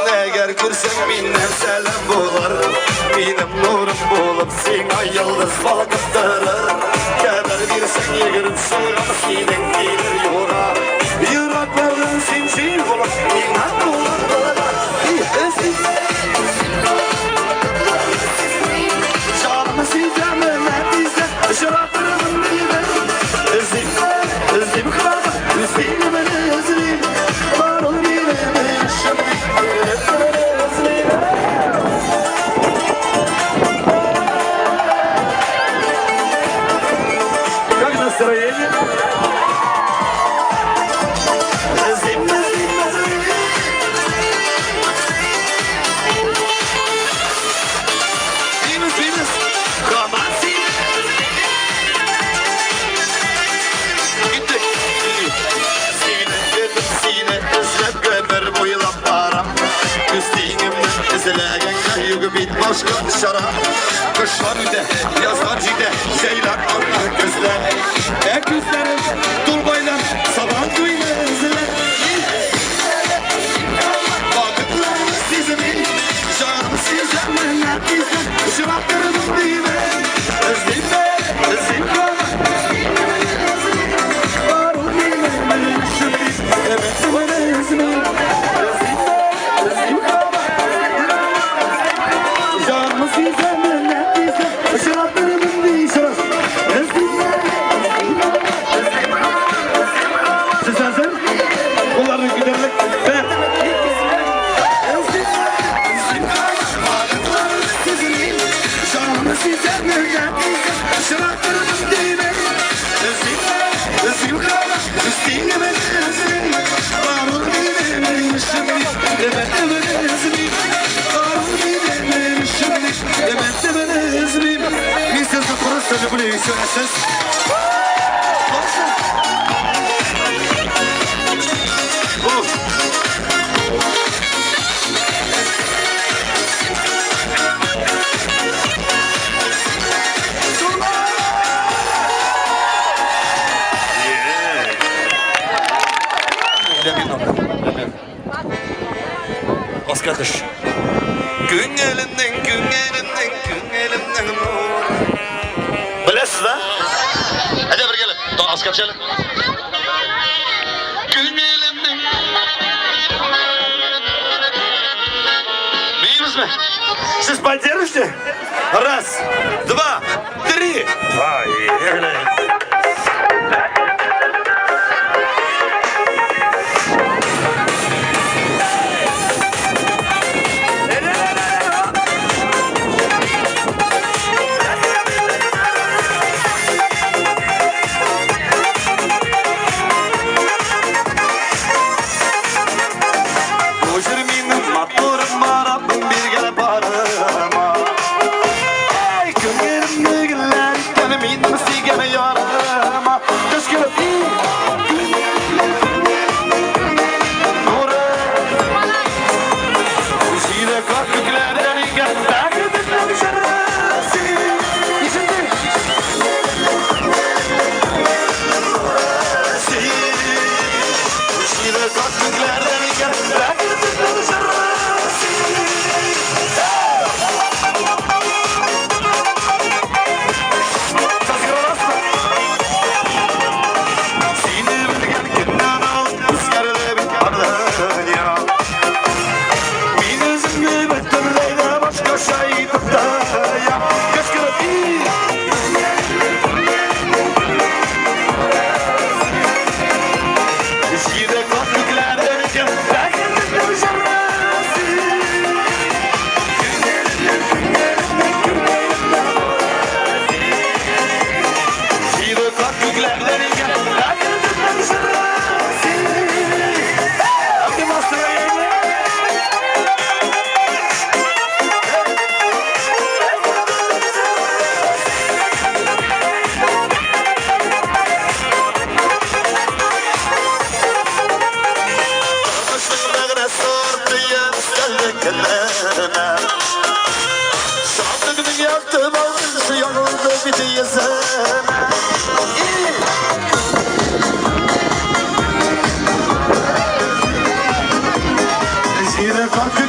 eğer görsem minnem selam bolar. Benim nurum bolup sen ay yıldız balkıttırır. Kemer bir sen yegirip şuram senin gelir yora. Yuraklardan sinçil bolup inan bolar. Canımı sizlemem bize şaraplarımın dibe. Özlemi kırarım, özlemi beni özlemi. Var ol birine yaşam. Как настроение? Başka dışarı kış var bir de yaz var cide şeyler anlar gözler gözlerim durbaylar sabah duymazlar vakıtlar sizimin canım sizden herkesten şıraklarımın dibe özlem var ol benim şüphesiz evet bana özlem Люблю еще раз. Oscar dış. Gün elinden bilesiz ha? Hadi bir gelin. Az kapçalım. Gün elimden. Bilmiyoruz mu? Siz поддержите? Раз, два, три. Поехали. Yine kalk